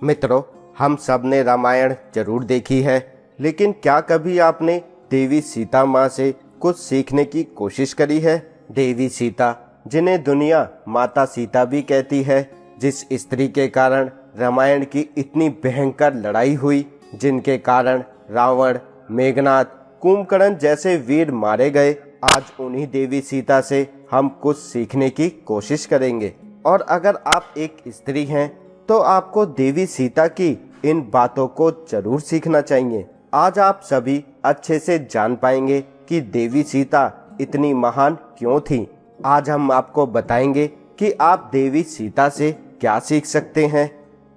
मित्रों, हम सब ने रामायण जरूर देखी है, लेकिन क्या कभी आपने देवी सीता माँ से कुछ सीखने की कोशिश करी है? देवी सीता, जिन्हें दुनिया माता सीता भी कहती है, जिस स्त्री के कारण रामायण की इतनी भयंकर लड़ाई हुई, जिनके कारण रावण, मेघनाद, कुंभकर्ण जैसे वीर मारे गए, आज उन्हीं देवी सीता से हम कुछ सीखने की कोशिश करेंगे। और अगर आप एक स्त्री हैं तो आपको देवी सीता की इन बातों को जरूर सीखना चाहिए। आज आप सभी अच्छे से जान पाएंगे कि देवी सीता इतनी महान क्यों थी। आज हम आपको बताएंगे कि आप देवी सीता से क्या सीख सकते हैं।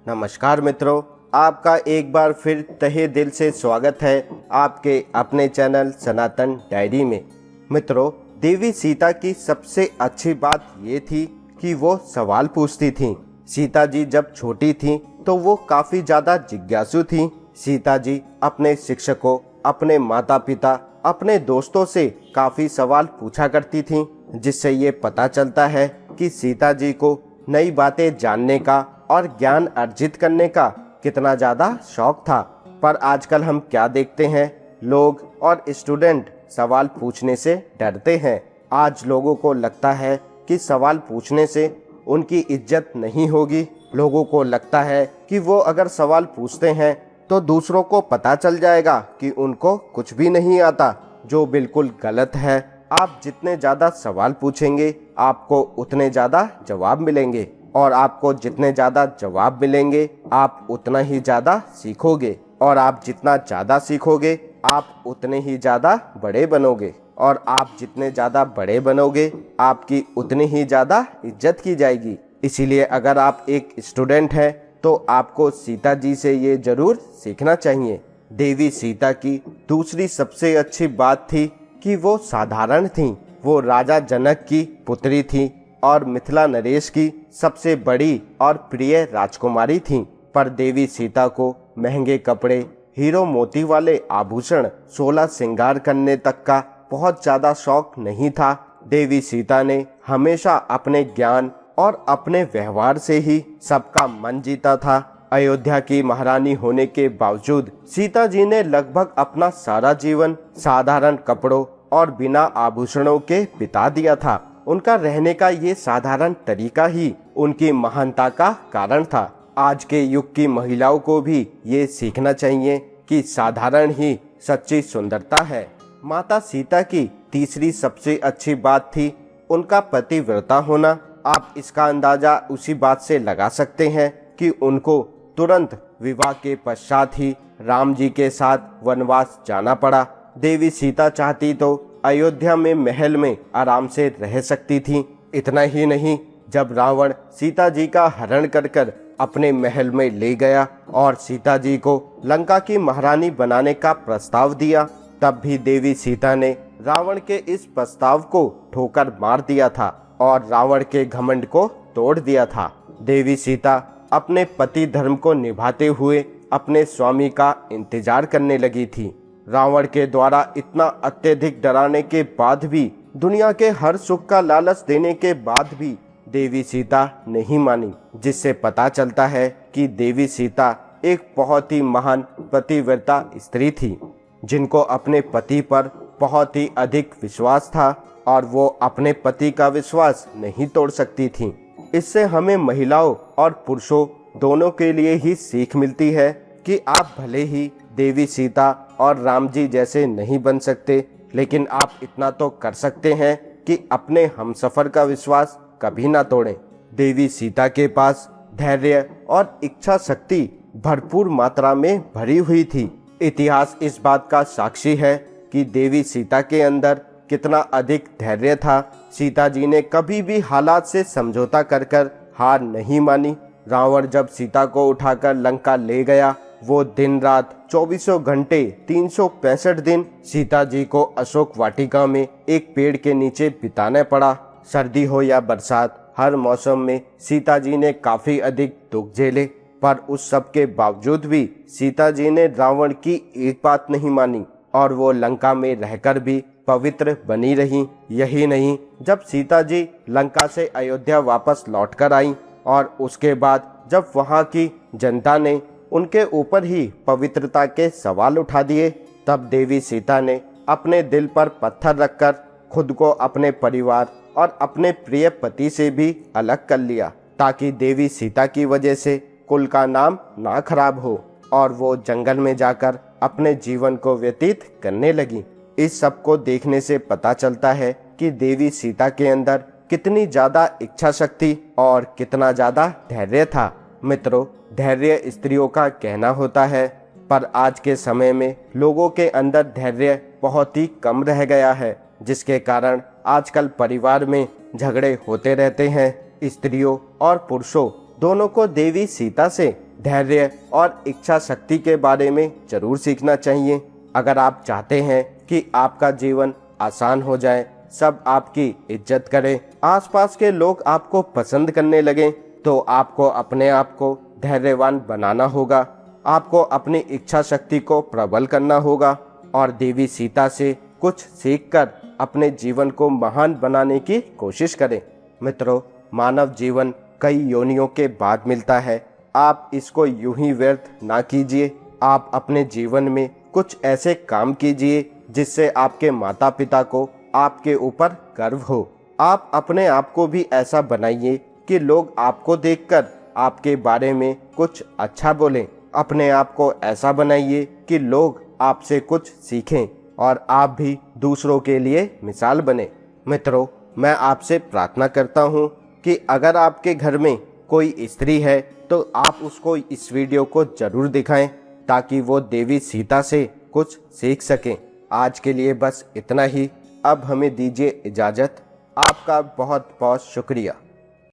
नमस्कार मित्रों, आपका एक बार फिर तहे दिल से स्वागत है आपके अपने चैनल सनातन डायरी में। मित्रों, देवी सीता की सबसे अच्छी बात ये थी कि वो सवाल पूछती थीं। सीता जी जब छोटी थीं तो वो काफ़ी ज़्यादा जिज्ञासु थीं। सीता जी अपने शिक्षकों, अपने माता पिता, अपने दोस्तों से काफ़ी सवाल पूछा करती थीं, जिससे ये पता चलता है कि सीता जी को नई बातें जानने का और ज्ञान अर्जित करने का कितना ज़्यादा शौक था। पर आजकल हम क्या देखते हैं, लोग और स्टूडेंट सवाल पूछने से डरते हैं। आज लोगों को लगता है कि सवाल पूछने से उनकी इज्जत नहीं होगी। लोगों को लगता है कि वो अगर सवाल पूछते हैं तो दूसरों को पता चल जाएगा कि उनको कुछ भी नहीं आता, जो बिल्कुल गलत है। आप जितने ज़्यादा सवाल पूछेंगे आपको उतने ज़्यादा जवाब मिलेंगे, और आपको जितने ज़्यादा जवाब मिलेंगे आप उतना ही ज़्यादा सीखोगे, और आप जितना ज़्यादा सीखोगे आप उतने ही ज़्यादा बड़े बनोगे, और आप जितने ज़्यादा बड़े बनोगे आपकी उतनी ही ज़्यादा इज्जत की जाएगी। इसीलिए अगर आप एक स्टूडेंट हैं तो आपको सीता जी से ये ज़रूर सीखना चाहिए। देवी सीता की दूसरी सबसे अच्छी बात थी कि वो साधारण थीं। वो राजा जनक की पुत्री थीं और मिथिला नरेश की सबसे बड़ी और प्रिय राजकुमारी थीं। पर देवी सीता को महंगे कपड़े, हीरो मोती वाले आभूषण, 16 श्रृंगार करने तक का बहुत ज़्यादा शौक नहीं था। देवी सीता ने हमेशा अपने ज्ञान और अपने व्यवहार से ही सबका मन जीता था। अयोध्या की महारानी होने के बावजूद सीता जी ने लगभग अपना सारा जीवन साधारण कपड़ों और बिना आभूषणों के बिता दिया था। उनका रहने का ये साधारण तरीका ही उनकी महानता का कारण था। आज के युग की महिलाओं को भी ये सीखना चाहिए कि साधारण ही सच्ची सुंदरता है। माता सीता की तीसरी सबसे अच्छी बात थी उनका पतिव्रता होना। आप इसका अंदाजा उसी बात से लगा सकते हैं कि उनको तुरंत विवाह के पश्चात ही राम जी के साथ वनवास जाना पड़ा। देवी सीता चाहती तो अयोध्या में महल में आराम से रह सकती थी। इतना ही नहीं, जब रावण सीता जी का हरण कर अपने महल में ले गया और सीता जी को लंका की महारानी बनाने का प्रस्ताव दिया, तब भी देवी सीता ने रावण के इस प्रस्ताव को ठोकर मार दिया था और रावण के घमंड को तोड़ दिया था। देवी सीता अपने पति धर्म को निभाते हुए अपने स्वामी का इंतजार करने लगी थी। रावण के द्वारा इतना अत्यधिक डराने के बाद भी, दुनिया के हर सुख का लालच देने के बाद भी देवी सीता नहीं मानी, जिससे पता चलता है कि देवी सीता एक बहुत ही महान पतिव्रता स्त्री थी, जिनको अपने पति पर बहुत ही अधिक विश्वास था और वो अपने पति का विश्वास नहीं तोड़ सकती थीं। इससे हमें महिलाओं और पुरुषों दोनों के लिए ही सीख मिलती है कि आप भले ही देवी सीता और राम जी जैसे नहीं बन सकते, लेकिन आप इतना तो कर सकते हैं कि अपने हमसफर का विश्वास कभी ना तोड़ें। देवी सीता के पास धैर्य और इच्छा शक्ति भरपूर मात्रा में भरी हुई थी। इतिहास इस बात का साक्षी है कि देवी सीता के अंदर कितना अधिक धैर्य था। सीता जी ने कभी भी हालात से समझौता कर हार नहीं मानी। रावण जब सीता को उठाकर लंका ले गया, वो दिन रात 24 घंटे 365 दिन सीता जी को अशोक वाटिका में एक पेड़ के नीचे बिताना पड़ा। सर्दी हो या बरसात, हर मौसम में सीता जी ने काफ़ी अधिक दुख झेले, पर उस सब के बावजूद भी सीता जी ने रावण की एक बात नहीं मानी और वो लंका में रहकर भी पवित्र बनी रही। यही नहीं, जब सीता जी लंका से अयोध्या वापस लौटकर आई और उसके बाद जब वहाँ की जनता ने उनके ऊपर ही पवित्रता के सवाल उठा दिए, तब देवी सीता ने अपने दिल पर पत्थर रखकर खुद को अपने परिवार और अपने प्रिय पति से भी अलग कर लिया, ताकि देवी सीता की वजह से कुल का नाम ना खराब हो और वो जंगल में जाकर अपने जीवन को व्यतीत करने लगी। इस सब को देखने से पता चलता है कि देवी सीता के अंदर कितनी ज्यादा इच्छा शक्ति और कितना ज्यादा धैर्य था। मित्रों, धैर्य स्त्रियों का कहना होता है, पर आज के समय में लोगों के अंदर धैर्य बहुत ही कम रह गया है, जिसके कारण आजकल परिवार में झगड़े होते रहते हैं। स्त्रियों और पुरुषों दोनों को देवी सीता से धैर्य और इच्छा शक्ति के बारे में जरूर सीखना चाहिए। अगर आप चाहते हैं कि आपका जीवन आसान हो जाए, सब आपकी इज्जत करें, आसपास के लोग आपको पसंद करने लगें, तो आपको अपने आप को धैर्यवान बनाना होगा। आपको अपनी इच्छा शक्ति को प्रबल करना होगा और देवी सीता से कुछ सीखकर अपने जीवन को महान बनाने की कोशिश करें। मित्रों, मानव जीवन कई योनियों के बाद मिलता है। आप इसको यूं ही व्यर्थ ना कीजिए। आप अपने जीवन में कुछ ऐसे काम कीजिए जिससे आपके माता पिता को आपके ऊपर गर्व हो। आप अपने आप को भी ऐसा बनाइए कि लोग आपको देखकर आपके बारे में कुछ अच्छा बोलें। अपने आप को ऐसा बनाइए कि लोग आपसे कुछ सीखें और आप भी दूसरों के लिए मिसाल बने। मित्रों, मैं आपसे प्रार्थना करता हूँ कि अगर आपके घर में कोई स्त्री है तो आप उसको इस वीडियो को जरूर दिखाएं, ताकि वो देवी सीता से कुछ सीख सकें। आज के लिए बस इतना ही। अब हमें दीजिए इजाज़त। आपका बहुत बहुत शुक्रिया।